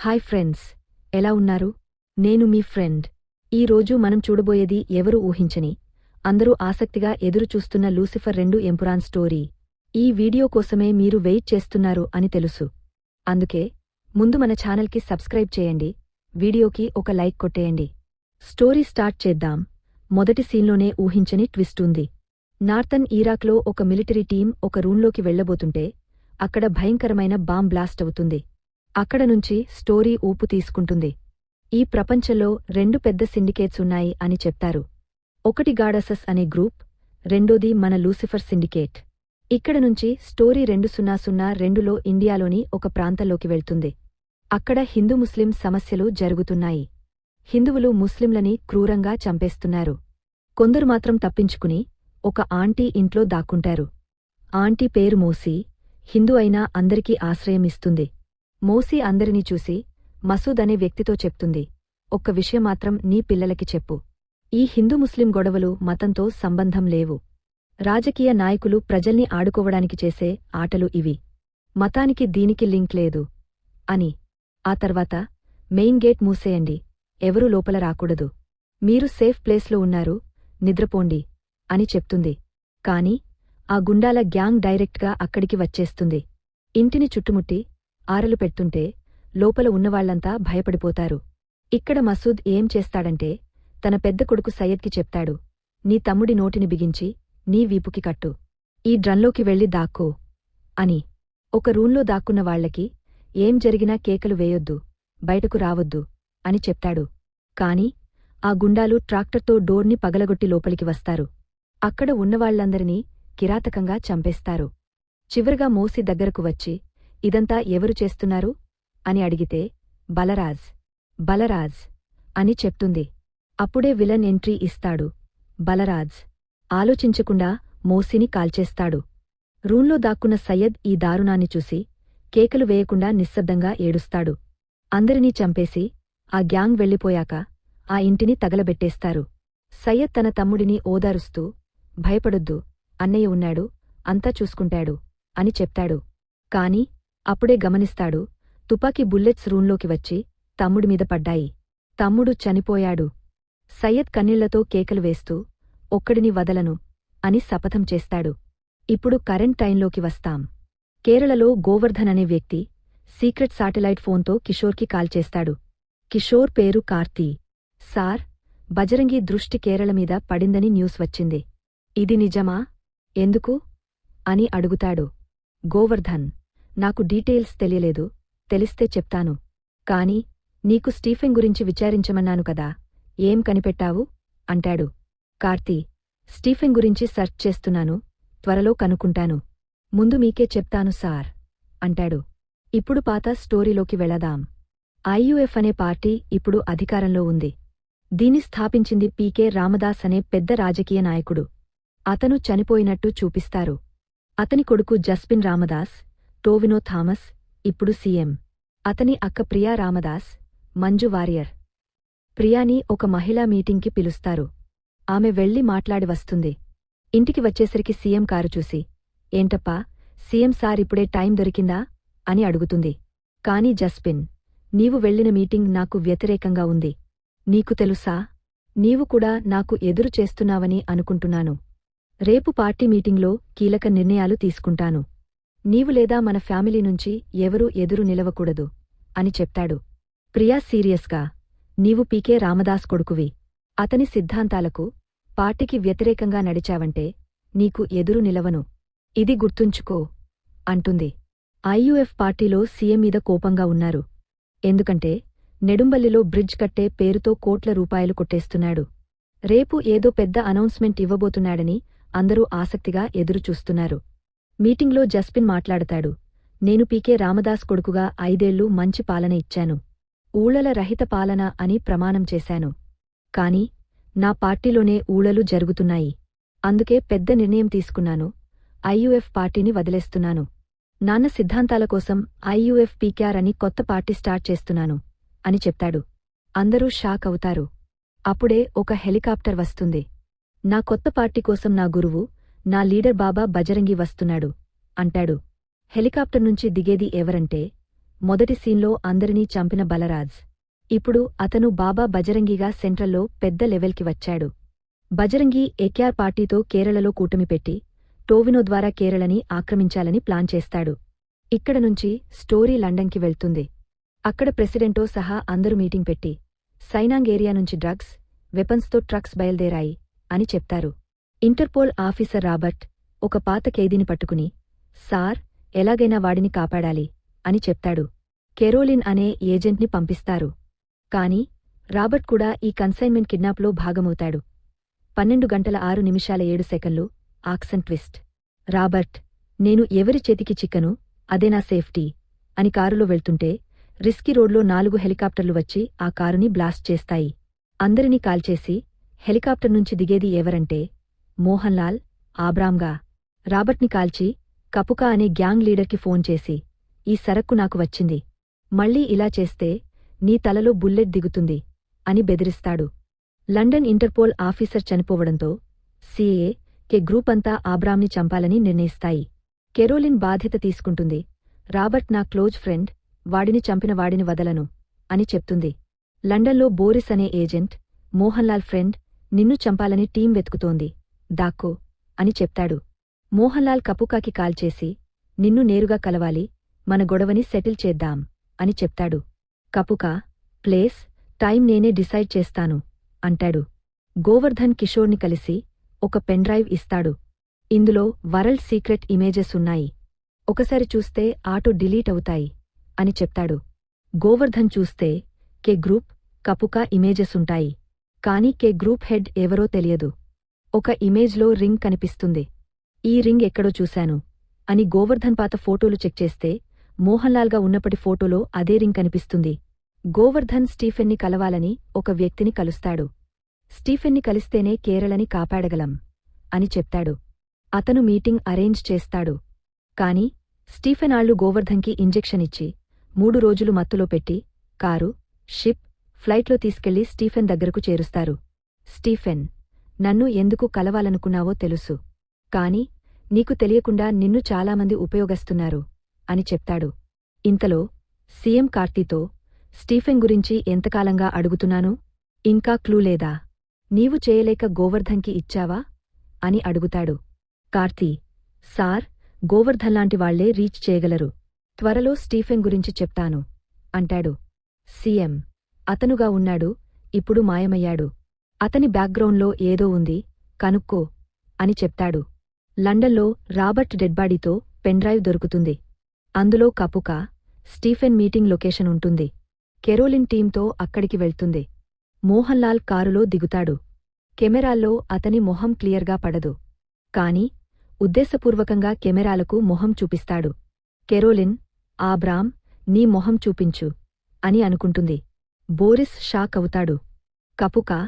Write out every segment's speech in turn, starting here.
Hi friends, ఎలా ఉన్నారు? నేను మీ ఫ్రెండ్. ఈ రోజు మనం చూడబోయేది ఎవరు ఊహించని, అందరూ ఆసక్తిగా ఎదురుచూస్తున్న లూసిఫర్ 2 ఎంపురాన్ స్టోరీ. ఈ వీడియో కోసమే మీరు వెయిట్ చేస్తున్నారు అని తెలుసు. అందుకే ముందు మన ఛానల్కి సబ్స్క్రైబ్ చేయండి, వీడియోకి ఒక లైక్ కొట్టేయండి. స్టోరీ స్టార్ట్ చేద్దాం. మొదటి సీన్లోనే ఊహించని ట్విస్ట్ ఉంది. నార్థన్ ఇరాక్లో ఒక మిలిటరీ టీం ఒక రూంలోకి వెళ్లబోతుంటే అక్కడ భయంకరమైన బాంబ్ బ్లాస్ట్ అవుతుంది. అక్కడ నుంచి స్టోరీ ఊపు తీసుకుంటుంది. ఈ ప్రపంచంలో 2 పెద్ద సిండికేట్స్ ఉన్నాయి అని చెప్తారు. ఒకటి గాడసస్ అనే గ్రూప్, రెండోది మన లూసిఫర్ సిండికేట్. ఇక్కడ నుంచి స్టోరీ 2002లో ఇండియాలోని ఒక ప్రాంతంలోకి వెళ్తుంది. అక్కడ హిందూ ముస్లిం సమస్యలు జరుగుతున్నాయి. హిందువులు ముస్లింలని క్రూరంగా చంపేస్తున్నారు. కొందరు మాత్రం తప్పించుకుని ఒక ఆంటీ ఇంట్లో దాక్కుంటారు. ఆంటీ పేరు మోసీ, హిందూ అయినా అందరికీ ఆశ్రయమిస్తుంది. మోసీ అందరినీ చూసి మసూద్ అనే వ్యక్తితో చెప్తుంది, ఒక్క విషయం మాత్రం నీ పిల్లలకి చెప్పు. ఈ హిందూ ముస్లిం గొడవలు మతంతో సంబంధం లేవు. రాజకీయ నాయకులు ప్రజల్ని ఆడుకోవడానికి చేసే ఆటలు ఇవి. మతానికి దీనికి లింక్ లేదు అని. ఆ తర్వాత మెయిన్ గేట్ మూసేయండి, ఎవరూ లోపల రాకూడదు. మీరు సేఫ్ ప్లేస్లో ఉన్నారు, నిద్రపోండి అని చెప్తుంది. కాని ఆ గుండాల గ్యాంగ్ డైరెక్ట్గా అక్కడికి వచ్చేస్తుంది. ఇంటిని చుట్టుముట్టి ఆరలు పెడుతుంటే లోపల ఉన్నవాళ్లంతా భయపడిపోతారు. ఇక్కడ మసూద్ ఏం చేస్తాడంటే తన పెద్ద కొడుకు సయ్యద్కి చెప్తాడు, నీ తమ్ముడి నోటిని బిగించి నీ వీపుకి కట్టు, ఈ డ్రన్లోకి వెళ్లి దాక్కో అని. ఒక రూంలో దాక్కున్న వాళ్లకి ఏం జరిగినా కేకలు వేయొద్దు, బయటకు రావద్దు అని చెప్తాడు. కాని ఆ గుండాలు ట్రాక్టర్తో డోర్ని పగలగొట్టి లోపలికి వస్తారు. అక్కడ ఉన్నవాళ్లందరినీ కిరాతకంగా చంపేస్తారు. చివరగా మోసీ దగ్గరకు వచ్చి ఇదంతా ఎవరు చేస్తున్నారు అని అడిగితే బలరాజ్ అని చెప్తుంది. అప్పుడే విలన్ ఎంట్రీ ఇస్తాడు. బలరాజ్ ఆలోచించకుండా మోసీని కాల్చేస్తాడు. రూంలో దాక్కున్న సయ్యద్ ఈ దారుణాన్ని చూసి కేకలు వేయకుండా నిశ్శబ్దంగా ఏడుస్తాడు. అందరినీ చంపేసి ఆ గ్యాంగ్ వెళ్ళిపోయాక ఆ ఇంటిని తగలబెట్టేస్తారు. సయ్యద్ తన తమ్ముడిని ఓదారుస్తూ, భయపడొద్దు, అన్నయ్య ఉన్నాడు, అంతా చూసుకుంటాడు అని చెప్తాడు. కాని అప్పుడే గమనిస్తాడు, తుపాకీ బుల్లెట్స్ రూంలోకి వచ్చి తమ్ముడిమీద పడ్డాయి. తమ్ముడు చనిపోయాడు. సయ్యద్ కన్నీళ్లతో కేకలు వేస్తూ, ఒక్కడిని వదలను అని శపథం చేస్తాడు. ఇప్పుడు కరెంట్ టైంలోకి వస్తాం. కేరళలో గోవర్ధన్ అనే వ్యక్తి సీక్రెట్ శాటిలైట్ ఫోన్తో కిషోర్కి కాల్ చేస్తాడు. కిషోర్ పేరు కార్తీ. సార్, బజరంగి దృష్టి కేరళ మీద పడిందని న్యూస్ వచ్చింది. ఇది నిజమా? ఎందుకు అని అడుగుతాడు. గోవర్ధన్, నాకు డీటెయిల్స్ తెలియలేదు, తెలిస్తే చెప్తాను. కాని నీకు స్టీఫెన్ గురించి విచారించమన్నాను కదా, ఏం కనిపెట్టావు అంటాడు. కార్తీ, స్టీఫెన్ గురించి సర్చ్ చేస్తున్నాను, త్వరలో కనుక్కుంటాను. ముందు మీకే చెప్తాను సార్ అంటాడు. ఇప్పుడు పాత స్టోరీలోకి వెళదాం. ఐయుఎఫ్ అనే పార్టీ ఇప్పుడు అధికారంలో ఉంది. దీన్ని స్థాపించింది పీకే రామదాస్ అనే పెద్ద రాజకీయ నాయకుడు. అతను చనిపోయినట్టు చూపిస్తారు. అతని కొడుకు జస్పిన్ రామదాస్, టోవినో థామస్ ఇప్పుడు సీఎం. అతని అక్క ప్రియా రామదాస్, మంజు వారియర్. ప్రియాని ఒక మహిళా మీటింగ్కి పిలుస్తారు. ఆమె వెళ్లి మాట్లాడి వస్తుంది. ఇంటికి వచ్చేసరికి సీఎం కారు చూసి, ఏంటప్పా, సీఎం సార్ ఇప్పుడే టైం దొరికిందా అని అడుగుతుంది. కాని జస్పిన్, నీవు వెళ్లిన మీటింగ్ నాకు వ్యతిరేకంగా ఉంది. నీకు తెలుసా, నీవు కూడా నాకు ఎదురు చేస్తున్నావని అనుకుంటున్నాను. రేపు పార్టీ మీటింగ్లో కీలక నిర్ణయాలు తీసుకుంటాను. నీవు లేదా మన ఫ్యామిలీ నుంచి ఎవరూ ఎదురు నిలవకూడదు అని చెప్తాడు. ప్రియా సీరియస్గా, నీవు పీకే రామదాస్ కొడుకువి. అతని సిద్ధాంతాలకు, పార్టీకి వ్యతిరేకంగా నడిచావంటే నీకు ఎదురు నిలవను. ఇది గుర్తుంచుకో అంటుంది. ఐయుఎఫ్ పార్టీలో సీఎం మీద కోపంగా ఉన్నారు. ఎందుకంటే నెడుంబల్లిలో బ్రిడ్జ్ కట్టే పేరుతో కోట్ల రూపాయలు కొట్టేస్తున్నాడు. రేపు ఏదో పెద్ద అనౌన్స్మెంట్ ఇవ్వబోతున్నాడని అందరూ ఆసక్తిగా ఎదురుచూస్తున్నారు. మీటింగ్లో జస్పిన్ మాట్లాడతాడు. నేను పీకే రామదాస్ కొడుకుగా 5 ఏళ్లు మంచి పాలన ఇచ్చాను. ఊళల రహిత పాలన అని ప్రమాణం చేశాను. కాని నా పార్టీలోనే ఊళలు జరుగుతున్నాయి. అందుకే పెద్ద నిర్ణయం తీసుకున్నాను. ఐయుఎఫ్ పార్టీని వదిలేస్తున్నాను. నాన్న సిద్ధాంతాల కోసం ఐయుఎఫ్ పీకేఆర్ అని కొత్త పార్టీ స్టార్ట్ చేస్తున్నాను అని చెప్తాడు. అందరూ షాక్ అవుతారు. అప్పుడే ఒక హెలికాప్టర్ వస్తుంది. నా కొత్త పార్టీ కోసం నా గురువు, నా లీడర్ బాబా బజరంగి వస్తున్నాడు అంటాడు. హెలికాప్టర్ నుంచి దిగేది ఎవరంటే మొదటి సీన్లో అందరినీ చంపిన బలరాజ్ ఇప్పుడు అతను బాబా బజరంగిగా సెంట్రల్లో పెద్ద లెవెల్కి వచ్చాడు. బజరంగి ఏక్యార్ పార్టీతో కేరళలో కూటమి పెట్టి టోవినో ద్వారా కేరళని ఆక్రమించాలని ప్లాన్ చేస్తాడు. ఇక్కడ నుంచి స్టోరీ లండన్కి వెళ్తుంది. అక్కడ ప్రెసిడెంటో సహా అందరూ మీటింగ్ పెట్టి సైనాంగ్ ఏరియా నుంచి డ్రగ్స్, వెపన్స్తో ట్రక్స్ బయల్దేరాయి అని చెప్తారు. ఇంటర్పోల్ ఆఫీసర్ రాబర్ట్ ఒక పాత ఖైదీని పట్టుకుని సార్ ఎలాగైనా వాడిని కాపాడాలి అని చెప్తాడు. కెరోలిన్ అనే ఏజెంట్ని పంపిస్తారు. కాని రాబర్ట్ కూడా ఈ కన్సైన్మెంట్ కిడ్నాప్లో భాగమవుతాడు. 12:06:07 axon twist. రాబర్ట్, నేను ఎవరి చేతికి చిక్కను, అదే నా సేఫ్టీ అని కారులో వెళ్తుంటే రిస్కీ రోడ్లో 4 హెలికాప్టర్లు వచ్చి ఆ కారుని బ్లాస్ట్ చేస్తాయి. అందరినీ కాల్చేసి హెలికాప్టర్ నుంచి దిగేది ఎవరంటే మోహన్ లాల్, ఆబ్రామ్గా. రాబర్ట్ని కాల్చి కపుకా అనే గ్యాంగ్ లీడర్కి ఫోన్ చేసి ఈ సరక్కు నాకు వచ్చింది, మళ్ళీ ఇలా చేస్తే నీ తలలో బుల్లెట్ దిగుతుంది అని బెదిరిస్తాడు. లండన్ ఇంటర్పోల్ ఆఫీసర్ చనిపోవడంతో సిఏ కే గ్రూప్ అంతా ఆబ్రామ్ని చంపాలని నిర్ణయిస్తాయి. కెరోలిన్ బాధ్యత తీసుకుంటుంది. రాబర్ట్ నా క్లోజ్ ఫ్రెండ్, వాడిని చంపిన వాడిని వదలను అని చెప్తుంది. లండన్లో బోరిస్ అనే ఏజెంట్ మోహన్లాల్ ఫ్రెండ్, నిన్ను చంపాలని టీం వెతుకుతోంది, దాక్కో అని చెప్తాడు. మోహన్లాల్ కపుకాకి కాల్ చేసి నిన్ను నేరుగా కలవాలి, మన గొడవని సెటిల్ చేద్దాం అని చెప్తాడు. కపుకా, ప్లేస్, టైం నేనే డిసైడ్ చేస్తాను అంటాడు. గోవర్ధన్ కిషోర్ని కలిసి ఒక పెన్డ్రైవ్ ఇస్తాడు. ఇందులో వరల్డ్ సీక్రెట్ ఇమేజెస్ ఉన్నాయి. ఒకసారి చూస్తే ఆటో డిలీట్ అవుతాయి అని చెప్తాడు. గోవర్ధన్ చూస్తే కే గ్రూప్, కపుకా ఇమేజెస్ ఉంటాయి. కానీ కే గ్రూప్ హెడ్ ఎవరో తెలియదు. ఒక ఇమేజ్లో రింగ్ కనిపిస్తుంది. ఈ రింగ్ ఎక్కడో చూశాను అని గోవర్ధన్ పాత ఫోటోలు చెక్ చేస్తే మోహన్లాల్గా ఉన్నప్పటి ఫోటోలో అదే రింగ్ కనిపిస్తుంది. గోవర్ధన్ స్టీఫెన్ని కలవాలని ఒక వ్యక్తిని కలుస్తాడు. స్టీఫెన్ని కలిస్తేనే కేరళని కాపాడగలం అని చెప్తాడు. అతను మీటింగ్ అరేంజ్ చేస్తాడు. కాని స్టీఫెన్ ఆళ్లు గోవర్ధన్కి ఇంజెక్షన్ ఇచ్చి 3 రోజులు మత్తులో పెట్టి కారు, షిప్, ఫ్లైట్లో తీసుకెళ్లి స్టీఫెన్ దగ్గరకు చేరుస్తారు. స్టీఫెన్, నన్ను ఎందుకు కలవాలనుకున్నావో తెలుసు. కాని నీకు తెలియకుండా నిన్ను చాలామంది ఉపయోగస్తున్నారు అని చెప్తాడు. ఇంతలో సీఎం కార్తీతో స్టీఫెన్ గురించి ఎంతకాలంగా అడుగుతున్నాను, ఇంకా క్లూ లేదా, నీవు చేయలేక గోవర్ధన్కి ఇచ్చావా అని అడుగుతాడు. కార్తీ, సార్, గోవర్ధన్లాంటి వాళ్లే రీచ్ చేయగలరు, త్వరలో స్టీఫెన్ గురించి చెప్తాను అంటాడు. సీఎం, అతనుగా ఉన్నాడు, ఇప్పుడు మాయమయ్యాడు. అతని బ్యాక్గ్రౌండ్లో ఏదో ఉంది, కనుక్కో అని చెప్తాడు. లండన్లో రాబర్ట్ డెడ్బాడీతో పెన్డ్రైవ్ దొరుకుతుంది. అందులో కపుకా, స్టీఫెన్ మీటింగ్ లొకేషన్ ఉంటుంది. కెరోలిన్ టీంతో అక్కడికి వెళ్తుంది. మోహన్లాల్ కారులో దిగుతాడు. కెమెరాల్లో అతని మొహం క్లియర్గా పడదు. కాని ఉద్దేశపూర్వకంగా కెమెరాలకు మొహం చూపిస్తాడు. కెరోలిన్, ఆబ్రామ్, నీ మొహం చూపించు అని అనుకుంటుంది. బోరిస్ షాక్ అవుతాడు. కపుకా,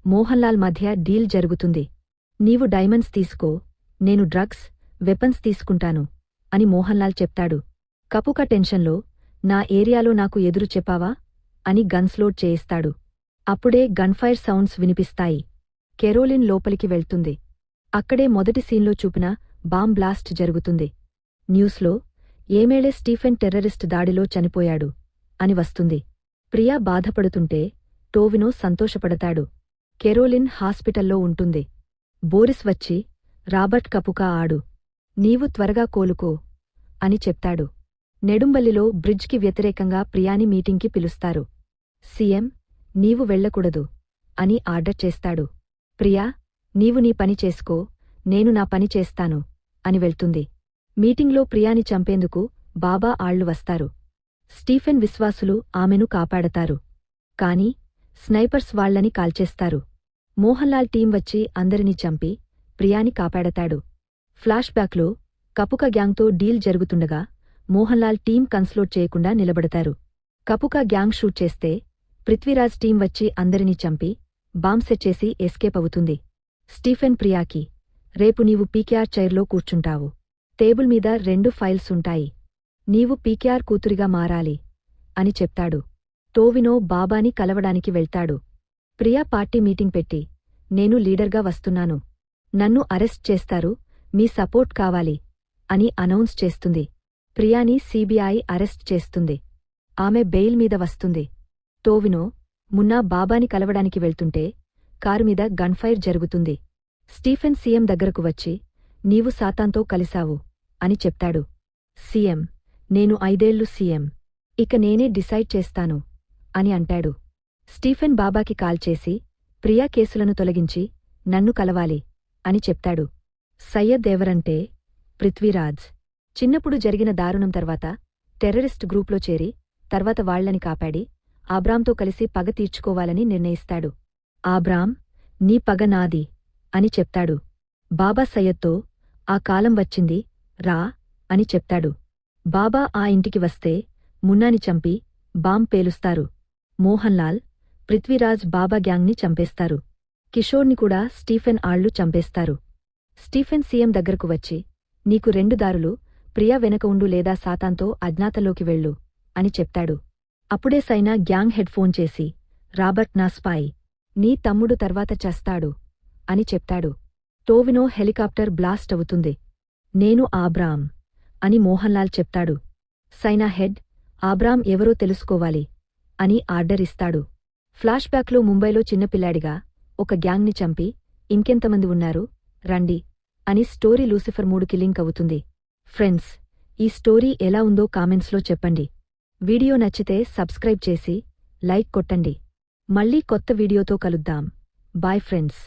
మోహన్లాల్ మధ్య డీల్ జరుగుతుంది. నీవు డైమండ్స్ తీసుకో, నేను డ్రగ్స్, వెపన్స్ తీసుకుంటాను అని మోహన్లాల్ చెప్తాడు. కపుకా టెన్షన్లో నా ఏరియాలో నాకు ఎదురు చెప్పావా అని గన్స్ లోడ్ చేయిస్తాడు. అప్పుడే గన్ఫైర్ సౌండ్స్ వినిపిస్తాయి. కెరోలిన్ లోపలికి వెళ్తుంది. అక్కడే మొదటి సీన్లో చూపిన బాంబ్ బ్లాస్ట్ జరుగుతుంది. న్యూస్లో ఏమేళే స్టీఫెన్ టెర్రరిస్ట్ దాడిలో చనిపోయాడు అని వస్తుంది. ప్రియా బాధపడుతుంటే టోవినో సంతోషపడతాడు. కెరోలిన్ హాస్పిటల్లో ఉంటుంది. బోరిస్ వచ్చి రాబర్ట్ కపుకా ఆడు, నీవు త్వరగా కోలుకో అని చెప్తాడు. నెడుంబల్లిలో బ్రిడ్జ్కి వ్యతిరేకంగా ప్రియాని మీటింగ్కి పిలుస్తారు. సీఎం, నీవు వెళ్లకూడదు అని ఆర్డర్ చేస్తాడు. ప్రియా, నీవు నీ పని చేసుకో, నేను నా పని చేస్తాను అని వెళ్తుంది. మీటింగ్లో ప్రియాని చంపేందుకు బాబా ఆళ్లు వస్తారు. స్టీఫెన్ విశ్వాసులు ఆమెను కాపాడతారు. కాని స్నైపర్స్ వాళ్లని కాల్చేస్తారు. మోహన్లాల్ టీం వచ్చి అందరినీ చంపి ప్రియాని కాపాడతాడు. ఫ్లాష్ బ్యాక్లో కపుకా గ్యాంగ్తో డీల్ జరుగుతుండగా మోహన్లాల్ టీం కన్స్లోడ్ చేయకుండా నిలబడతారు. కపుకా గ్యాంగ్ షూట్ చేస్తే పృథ్వీరాజ్ టీం వచ్చి అందరినీ చంపి బాంబ్ సెట్ చేసి ఎస్కేప్ అవుతుంది. స్టీఫెన్ ప్రియాకి, రేపు నీవు పీకేఆర్ చైర్లో కూర్చుంటావు. టేబుల్ మీద 2 ఫైల్స్ ఉంటాయి. నీవు పీకేఆర్ కూతురిగా మారాలి అని చెప్తాడు. టోవినో బాబాని కలవడానికి వెళ్తాడు. ప్రియా పార్టీ మీటింగ్ పెట్టి, నేను లీడర్గా వస్తున్నాను, నన్ను అరెస్ట్ చేస్తారు, మీ సపోర్ట్ కావాలి అని అనౌన్స్ చేస్తుంది. ప్రియాని సీబీఐ అరెస్ట్ చేస్తుంది. ఆమె బెయిల్ మీద వస్తుంది. టోవినో, మున్నా బాబాని కలవడానికి వెళ్తుంటే కారు మీద గన్ఫైర్ జరుగుతుంది. స్టీఫెన్ సీఎం దగ్గరకు వచ్చి, నీవు సాతాన్తో కలిశావు అని చెప్తాడు. సీఎం, నేను 5 ఏళ్లు సీఎం. ఇక నేనే డిసైడ్ చేస్తాను అని అంటాడు. స్టీఫెన్ బాబాకి కాల్ చేసి, ప్రియా కేసులను తొలగించి నన్ను కలవాలి అని చెప్తాడు. సయ్యద్ ఎవరంటే పృథ్వీరాజ్. చిన్నప్పుడు జరిగిన దారుణం తర్వాత టెర్రరిస్ట్ గ్రూప్లో చేరి తర్వాత వాళ్లని కాపాడి ఆబ్రాంతో కలిసి పగ తీర్చుకోవాలని నిర్ణయిస్తాడు. ఆబ్రాం, నీ పగ నాది అని చెప్తాడు. బాబా సయ్యద్తో, ఆ కాలం వచ్చింది రా అని చెప్తాడు. బాబా ఆ ఇంటికి వస్తే మున్నాని చంపి బాంబ్ పేలుస్తారు. మోహన్ లాల్, పృథ్వీరాజ్ బాబా గ్యాంగ్ని చంపేస్తారు. కిషోర్ని కూడా స్టీఫెన్ ఆళ్లు చంపేస్తారు. స్టీఫెన్ సీఎం దగ్గరకు వచ్చి, నీకు 2 దారులు, ప్రియా వెనక ఉండు లేదా సాతాన్తో అజ్ఞాతలోకి వెళ్ళు అని చెప్తాడు. అప్పుడే సైనా గ్యాంగ్ హెడ్ ఫోన్ చేసి, రాబర్ట్ నా స్పై, నీ తమ్ముడు తర్వాత చస్తాడు అని చెప్తాడు. టోవినో హెలికాప్టర్ బ్లాస్ట్ అవుతుంది. నేను ఆబ్రాం అని మోహన్లాల్ చెప్తాడు. సైనా హెడ్, ఆబ్రాం ఎవరో తెలుసుకోవాలి అని ఆర్డర్ ఇస్తాడు. ఫ్లాష్ బ్యాక్లో ముంబైలో చిన్నపిల్లాడిగా ఒక గ్యాంగ్ని చంపి ఇంకెంతమంది ఉన్నారు రండి అని స్టోరీ లూసిఫర్ 3కి లింక్ అవుతుంది. ఫ్రెండ్స్, ఈ స్టోరీ ఎలా ఉందో కామెంట్స్లో చెప్పండి. వీడియో నచ్చితే సబ్స్క్రైబ్ చేసి లైక్ కొట్టండి. మళ్ళీ కొత్త వీడియోతో కలుద్దాం. Bye friends.